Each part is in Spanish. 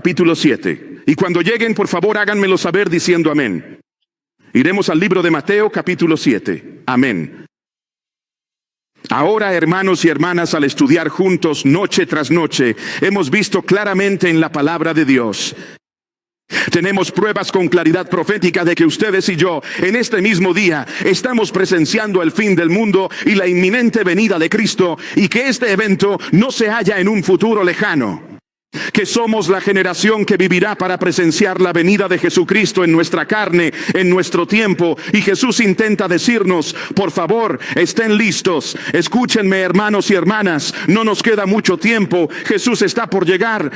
capítulo 7. Y cuando lleguen, por favor, háganmelo saber diciendo amén. Iremos al libro de Mateo, capítulo 7. Amén. Ahora, hermanos y hermanas, al estudiar juntos noche tras noche, hemos visto claramente en la palabra de Dios. Tenemos pruebas con claridad profética de que ustedes y yo, en este mismo día, estamos presenciando el fin del mundo y la inminente venida de Cristo, y que este evento no se halla en un futuro lejano. Que somos la generación que vivirá para presenciar la venida de Jesucristo en nuestra carne, en nuestro tiempo. Y Jesús intenta decirnos, por favor, estén listos. Escúchenme, hermanos y hermanas, no nos queda mucho tiempo. Jesús está por llegar.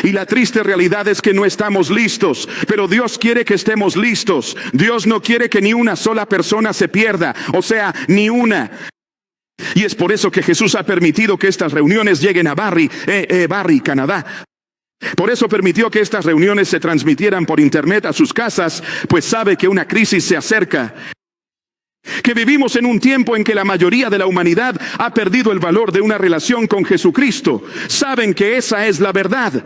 Y la triste realidad es que no estamos listos, pero Dios quiere que estemos listos. Dios no quiere que ni una sola persona se pierda, o sea, ni una. Y es por eso que Jesús ha permitido que estas reuniones lleguen a Barrie, Canadá. Por eso permitió que estas reuniones se transmitieran por internet a sus casas, pues sabe que una crisis se acerca. Que vivimos en un tiempo en que la mayoría de la humanidad ha perdido el valor de una relación con Jesucristo. Saben que esa es la verdad.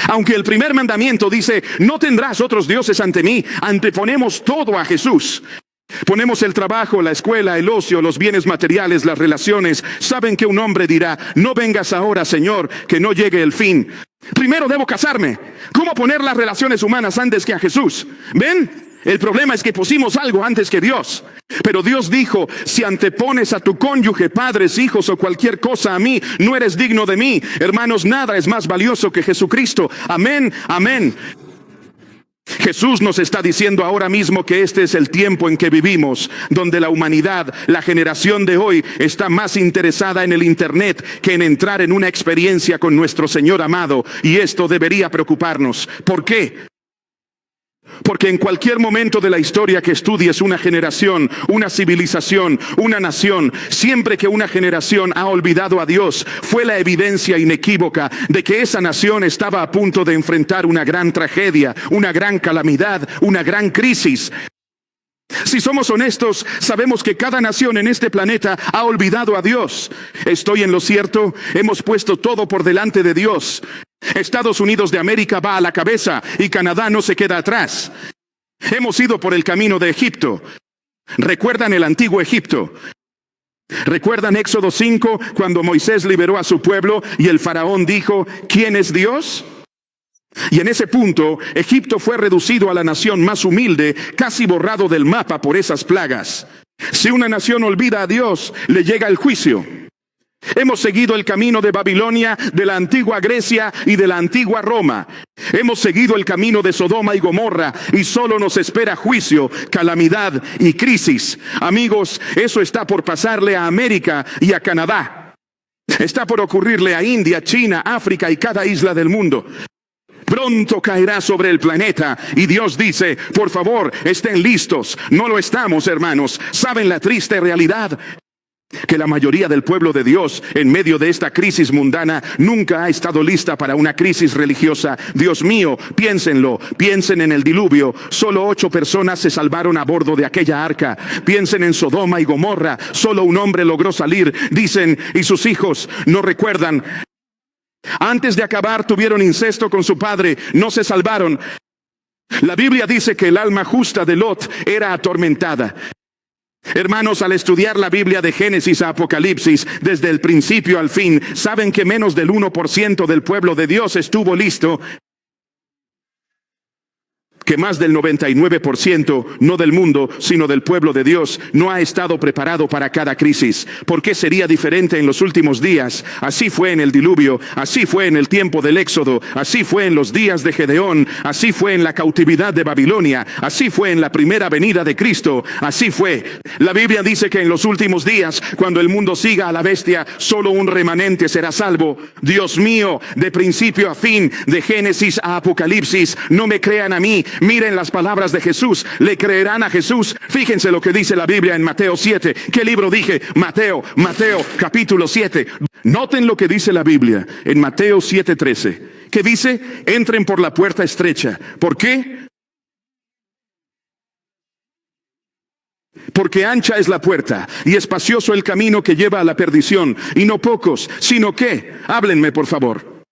Aunque el primer mandamiento dice, no tendrás otros dioses ante mí, anteponemos todo a Jesús. Ponemos el trabajo, la escuela, el ocio, los bienes materiales, las relaciones. Saben que un hombre dirá, no vengas ahora, Señor, que no llegue el fin. Primero debo casarme. ¿Cómo poner las relaciones humanas antes que a Jesús? ¿Ven? El problema es que pusimos algo antes que Dios. Pero Dios dijo, si antepones a tu cónyuge, padres, hijos o cualquier cosa a mí, no eres digno de mí. Hermanos, nada es más valioso que Jesucristo. Amén, amén. Jesús nos está diciendo ahora mismo que este es el tiempo en que vivimos, donde la humanidad, la generación de hoy, está más interesada en el internet que en entrar en una experiencia con nuestro Señor amado. Y esto debería preocuparnos. ¿Por qué? Porque en cualquier momento de la historia que estudies una generación, una civilización, una nación, siempre que una generación ha olvidado a Dios, fue la evidencia inequívoca de que esa nación estaba a punto de enfrentar una gran tragedia, una gran calamidad, una gran crisis. Si somos honestos, sabemos que cada nación en este planeta ha olvidado a Dios. ¿Estoy en lo cierto? Hemos puesto todo por delante de Dios. Estados Unidos de América va a la cabeza y Canadá no se queda atrás. Hemos ido por el camino de Egipto. ¿Recuerdan el antiguo Egipto? ¿Recuerdan Éxodo 5 cuando Moisés liberó a su pueblo y el faraón dijo, ¿quién es Dios? Y en ese punto, Egipto fue reducido a la nación más humilde, casi borrado del mapa por esas plagas. Si una nación olvida a Dios, le llega el juicio. Hemos seguido el camino de Babilonia, de la antigua Grecia y de la antigua Roma. Hemos seguido el camino de Sodoma y Gomorra y solo nos espera juicio, calamidad y crisis. Amigos, eso está por pasarle a América y a Canadá. Está por ocurrirle a India, China, África y cada isla del mundo. Pronto caerá sobre el planeta y Dios dice, por favor, estén listos. No lo estamos, hermanos. ¿Saben la triste realidad? Que la mayoría del pueblo de Dios, en medio de esta crisis mundana, nunca ha estado lista para una crisis religiosa. Dios mío, piénsenlo, piensen en el diluvio. Solo 8 personas se salvaron a bordo de aquella arca. Piensen en Sodoma y Gomorra. Solo un hombre logró salir. Dicen, y sus hijos no recuerdan. Antes de acabar tuvieron incesto con su padre, no se salvaron. La Biblia dice que el alma justa de Lot era atormentada. Hermanos, al estudiar la Biblia de Génesis a Apocalipsis, desde el principio al fin, saben que menos del 1% del pueblo de Dios estuvo listo. Que más del 99%, no del mundo, sino del pueblo de Dios, no ha estado preparado para cada crisis. ¿Por qué sería diferente en los últimos días? Así fue en el diluvio, así fue en el tiempo del Éxodo, así fue en los días de Gedeón, así fue en la cautividad de Babilonia, así fue en la primera venida de Cristo, así fue. La Biblia dice que en los últimos días, cuando el mundo siga a la bestia, solo un remanente será salvo. Dios mío, de principio a fin, de Génesis a Apocalipsis, no me crean a mí. Miren las palabras de Jesús, le creerán a Jesús. Fíjense lo que dice la Biblia en Mateo 7. ¿Qué libro dije? Mateo capítulo 7. Noten lo que dice la Biblia en Mateo 7:13. ¿Qué dice? Entren por la puerta estrecha. ¿Por qué? Porque ancha es la puerta y espacioso el camino que lleva a la perdición, y no pocos, sino que, háblenme por favor.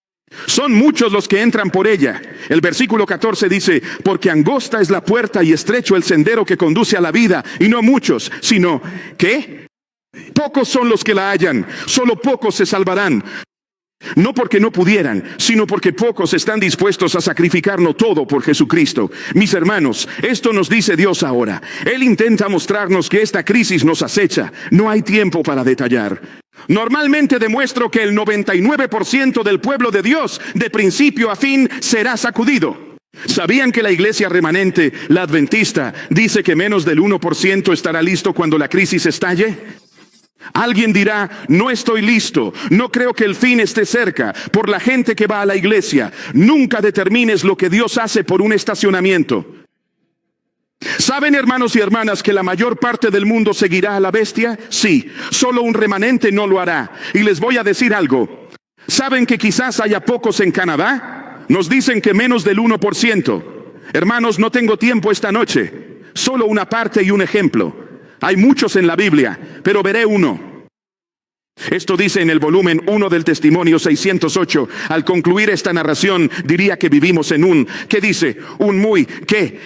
Son muchos los que entran por ella. El versículo 14 dice, porque angosta es la puerta y estrecho el sendero que conduce a la vida, y no muchos, sino, ¿qué? Pocos son los que la hallan, solo pocos se salvarán. No porque no pudieran, sino porque pocos están dispuestos a sacrificarlo todo por Jesucristo. Mis hermanos, esto nos dice Dios ahora. Él intenta mostrarnos que esta crisis nos acecha. No hay tiempo para detallar. Normalmente demuestro que el 99% del pueblo de Dios, de principio a fin, será sacudido. ¿Sabían que la iglesia remanente, la adventista, dice que menos del 1% estará listo cuando la crisis estalle? Alguien dirá, no estoy listo, no creo que el fin esté cerca. Por la gente que va a la iglesia, nunca determines lo que Dios hace por un estacionamiento. ¿Saben, hermanos y hermanas, que la mayor parte del mundo seguirá a la bestia? Sí, solo un remanente no lo hará. Y les voy a decir algo. ¿Saben que quizás haya pocos en Canadá? Nos dicen que menos del 1%. Hermanos, no tengo tiempo esta noche. Solo una parte y un ejemplo. Hay muchos en la Biblia, pero veré uno. Esto dice en el volumen 1 del Testimonio 608. Al concluir esta narración, diría que vivimos en ¿qué dice? ¿Qué?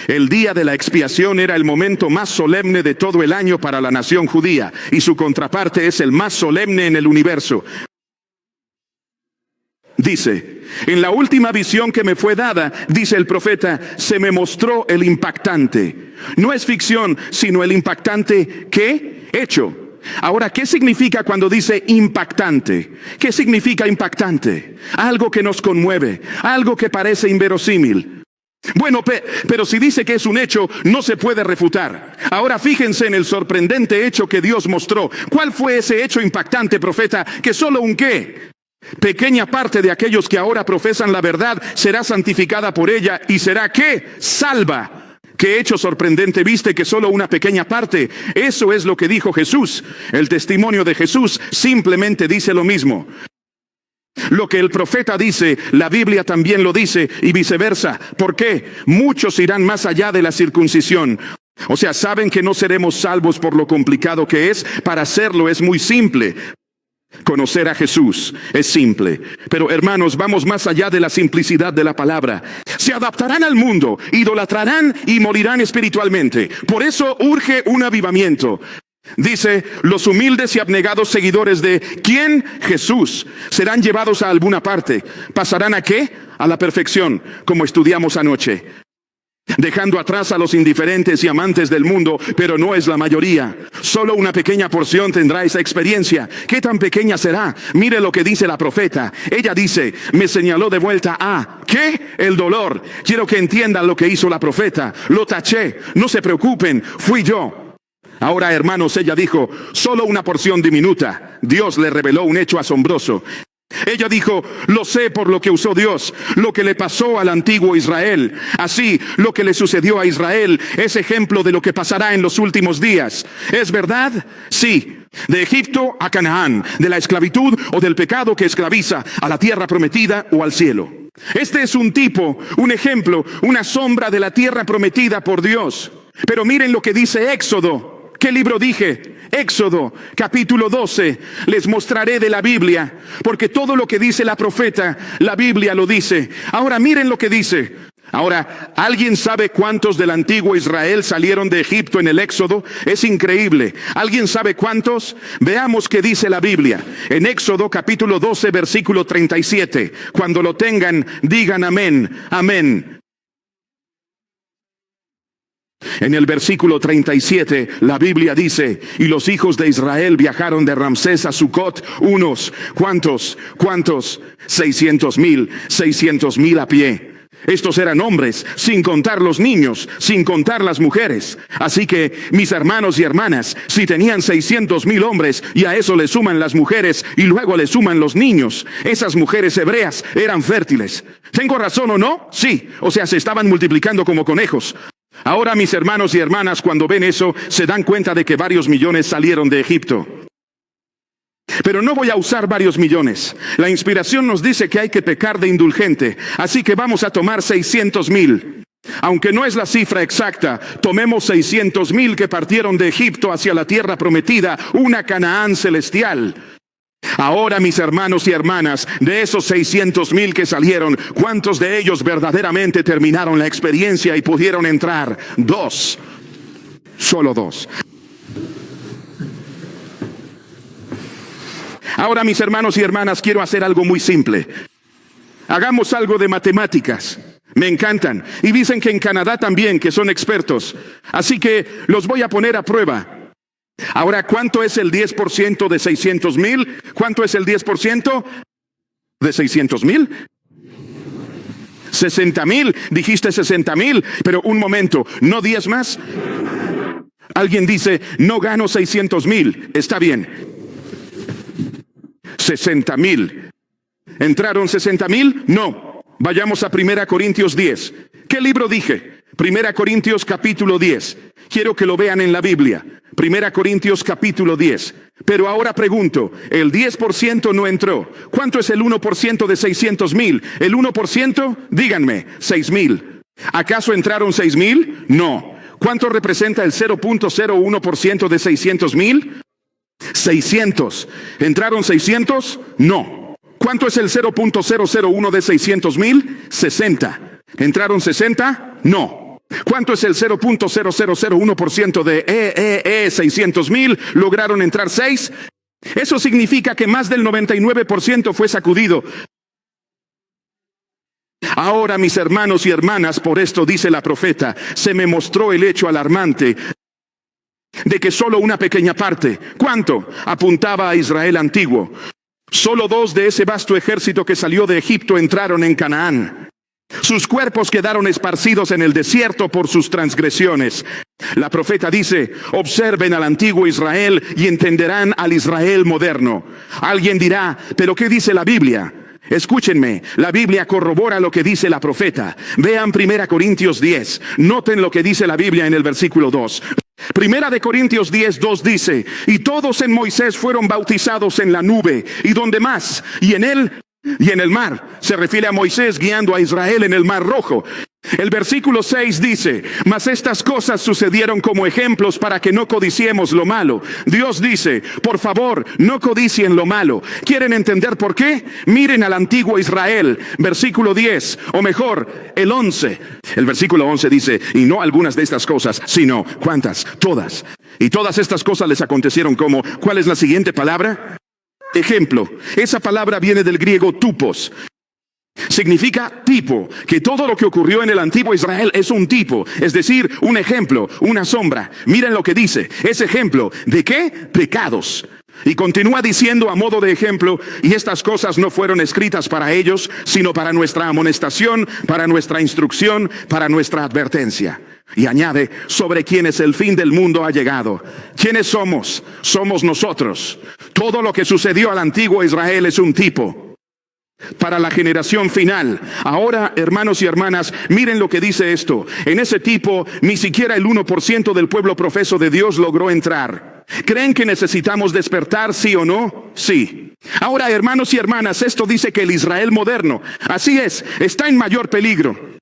El día de la expiación era el momento más solemne de todo el año para la nación judía, y su contraparte es el más solemne en el universo. Dice, en la última visión que me fue dada, dice el profeta, se me mostró el impactante. No es ficción, sino el impactante, ¿qué? Hecho. Ahora, ¿qué significa cuando dice impactante? ¿Qué significa impactante? Algo que nos conmueve, algo que parece inverosímil. Bueno, pero si dice que es un hecho, no se puede refutar. Ahora fíjense en el sorprendente hecho que Dios mostró. ¿Cuál fue ese hecho impactante, profeta? Que solo un ¿qué? Pequeña parte de aquellos que ahora profesan la verdad será santificada por ella y será ¿qué? Salva. ¿Qué hecho sorprendente viste? Que solo una pequeña parte. Eso es lo que dijo Jesús. El testimonio de Jesús simplemente dice lo mismo. Lo que el profeta dice, la Biblia también lo dice y viceversa. ¿Por qué? Muchos irán más allá de la circuncisión. O sea, ¿saben que no seremos salvos por lo complicado que es? Para hacerlo es muy simple. Conocer a Jesús es simple. Pero hermanos, vamos más allá de la simplicidad de la palabra. Se adaptarán al mundo, idolatrarán y morirán espiritualmente. Por eso urge un avivamiento. Dice, los humildes y abnegados seguidores de ¿quién? Jesús. Serán llevados a alguna parte. ¿Pasarán a qué? A la perfección, como estudiamos anoche. Dejando atrás a los indiferentes y amantes del mundo, pero no es la mayoría. Solo una pequeña porción tendrá esa experiencia. ¿Qué tan pequeña será? Mire lo que dice la profeta. Ella dice, me señaló de vuelta a ¿qué? El dolor. Quiero que entiendan lo que hizo la profeta. Lo taché. No se preocupen, fui yo. Ahora, hermanos, ella dijo, solo una porción diminuta. Dios le reveló un hecho asombroso. Ella dijo, lo sé por lo que usó Dios, lo que le pasó al antiguo Israel. Así, lo que le sucedió a Israel es ejemplo de lo que pasará en los últimos días. ¿Es verdad? Sí. De Egipto a Canaán, de la esclavitud o del pecado que esclaviza a la tierra prometida o al cielo. Este es un tipo, un ejemplo, una sombra de la tierra prometida por Dios. Pero miren lo que dice Éxodo. ¿Qué libro dije? Éxodo, capítulo 12. Les mostraré de la Biblia, porque todo lo que dice la profeta, la Biblia lo dice. Ahora miren lo que dice. Ahora, ¿alguien sabe cuántos del antiguo Israel salieron de Egipto en el Éxodo? Es increíble. ¿Alguien sabe cuántos? Veamos qué dice la Biblia. En Éxodo, capítulo 12, versículo 37. Cuando lo tengan, digan amén, amén. En el versículo 37, la Biblia dice, y los hijos de Israel viajaron de Ramsés a Sucot, ¿cuántos? 600,000 a pie. Estos eran hombres, sin contar los niños, sin contar las mujeres. Así que, mis hermanos y hermanas, si tenían 600,000 hombres y a eso le suman las mujeres y luego le suman los niños, esas mujeres hebreas eran fértiles. ¿Tengo razón o no? Sí, o sea, se estaban multiplicando como conejos. Ahora, mis hermanos y hermanas, cuando ven eso, se dan cuenta de que varios millones salieron de Egipto. Pero no voy a usar varios millones. La inspiración nos dice que hay que pecar de indulgente. Así que vamos a tomar 600,000. Aunque no es la cifra exacta, tomemos 600,000 que partieron de Egipto hacia la tierra prometida, una Canaán celestial. Ahora, mis hermanos y hermanas, de esos 600,000 que salieron, ¿cuántos de ellos verdaderamente terminaron la experiencia y pudieron entrar? 2. Solo 2. Ahora, mis hermanos y hermanas, quiero hacer algo muy simple. Hagamos algo de matemáticas. Me encantan. Y dicen que en Canadá también, que son expertos. Así que los voy a poner a prueba. Ahora, ¿cuánto es el 10% de 600,000? ¿Cuánto es el 10% de 600,000? 60,000. Dijiste 60,000, pero un momento, ¿no 10 más? Alguien dice, no gano 600,000. Está bien. 60,000. ¿Entraron 60,000? No. Vayamos a 1 Corintios 10. ¿Qué libro dije? 1 Corintios capítulo 10. Quiero que lo vean en la Biblia. 1 Corintios capítulo 10. Pero ahora pregunto, el 10% no entró. ¿Cuánto es el 1% de 600,000? ¿El 1%? Díganme, 6,000. ¿Acaso entraron 6,000? No. ¿Cuánto representa el 0.01% de 600,000? 600. ¿Entraron 600? No. ¿Cuánto es el 0.001 de 600,000? 60. ¿Entraron 60? No. ¿Cuánto es el 0.0001% de 600,000? ¿Lograron entrar 6? Eso significa que más del 99% fue sacudido. Ahora, mis hermanos y hermanas, por esto dice la profeta, se me mostró el hecho alarmante de que solo una pequeña parte, ¿cuánto? Apuntaba a Israel antiguo. Solo 2 de ese vasto ejército que salió de Egipto entraron en Canaán. Sus cuerpos quedaron esparcidos en el desierto por sus transgresiones. La profeta dice, observen al antiguo Israel y entenderán al Israel moderno. Alguien dirá, ¿pero qué dice la Biblia? Escúchenme, la Biblia corrobora lo que dice la profeta. Vean 1 Corintios 10. Noten lo que dice la Biblia en el versículo 2. 1 Corintios 10, 2 dice, y todos en Moisés fueron bautizados en la nube, y donde más, y en él y en el mar. Se refiere a Moisés guiando a Israel en el mar Rojo. El versículo 6 dice, mas estas cosas sucedieron como ejemplos para que no codiciemos lo malo. Dios dice, por favor, no codicien lo malo. ¿Quieren entender por qué? Miren al antiguo Israel, versículo 10, o mejor, el 11. El versículo 11 dice, y no algunas de estas cosas, sino, ¿cuántas? Todas. Y todas estas cosas les acontecieron como, ¿cuál es la siguiente palabra? Ejemplo. Esa palabra viene del griego tupos. Significa tipo, que todo lo que ocurrió en el antiguo Israel es un tipo, es decir, un ejemplo, una sombra. Miren lo que dice, es ejemplo ¿de qué? Pecados. Y continúa diciendo a modo de ejemplo, y estas cosas no fueron escritas para ellos, sino para nuestra amonestación, para nuestra instrucción, para nuestra advertencia. Y añade, sobre quienes el fin del mundo ha llegado. ¿Quiénes somos? Somos nosotros. Todo lo que sucedió al antiguo Israel es un tipo para la generación final. Ahora, hermanos y hermanas, miren lo que dice esto. En ese tipo, ni siquiera el 1% del pueblo profeso de Dios logró entrar. ¿Creen que necesitamos despertar, sí o no? Sí. Ahora, hermanos y hermanas, esto dice que el Israel moderno, así es, está en mayor peligro.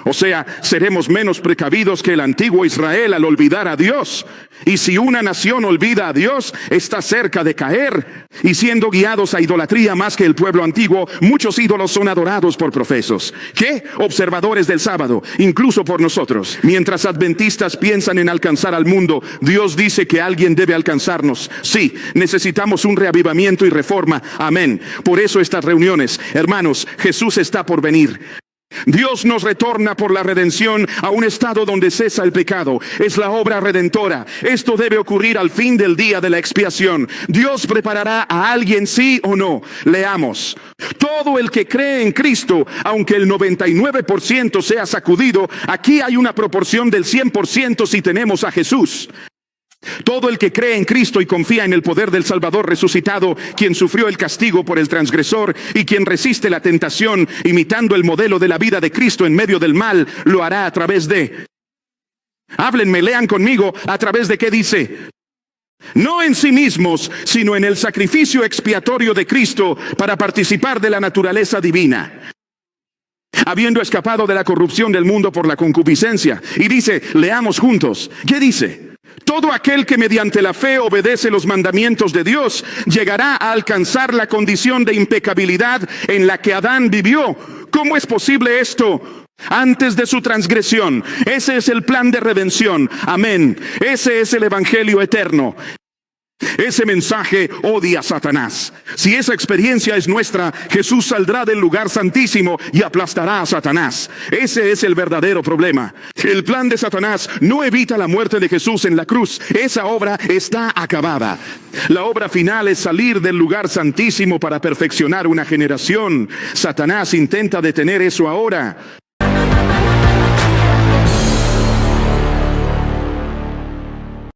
O sea, seremos menos precavidos que el antiguo Israel al olvidar a Dios. Y si una nación olvida a Dios, está cerca de caer. Y siendo guiados a idolatría más que el pueblo antiguo, muchos ídolos son adorados por profesos. ¿Qué? Observadores del sábado, incluso por nosotros. Mientras adventistas piensan en alcanzar al mundo, Dios dice que alguien debe alcanzarnos. Sí, necesitamos un reavivamiento y reforma. Amén. Por eso estas reuniones, hermanos, Jesús está por venir. Dios nos retorna por la redención a un estado donde cesa el pecado. Es la obra redentora. Esto debe ocurrir al fin del día de la expiación. Dios preparará a alguien, sí o no. Leamos. Todo el que cree en Cristo, aunque el 99% sea sacudido, aquí hay una proporción del 100% si tenemos a Jesús. Todo el que cree en Cristo y confía en el poder del Salvador resucitado, quien sufrió el castigo por el transgresor y quien resiste la tentación, imitando el modelo de la vida de Cristo en medio del mal, lo hará a través de... Háblenme, lean conmigo, ¿a través de qué dice? No en sí mismos, sino en el sacrificio expiatorio de Cristo para participar de la naturaleza divina, habiendo escapado de la corrupción del mundo por la concupiscencia. Y dice, leamos juntos, ¿qué dice? Todo aquel que mediante la fe obedece los mandamientos de Dios llegará a alcanzar la condición de impecabilidad en la que Adán vivió. ¿Cómo es posible esto? Antes de su transgresión. Ese es el plan de redención. Amén. Ese es el evangelio eterno. Ese mensaje odia a Satanás. Si esa experiencia es nuestra, Jesús saldrá del lugar santísimo y aplastará a Satanás. Ese es el verdadero problema. El plan de Satanás no evita la muerte de Jesús en la cruz. Esa obra está acabada. La obra final es salir del lugar santísimo para perfeccionar una generación. Satanás intenta detener eso ahora.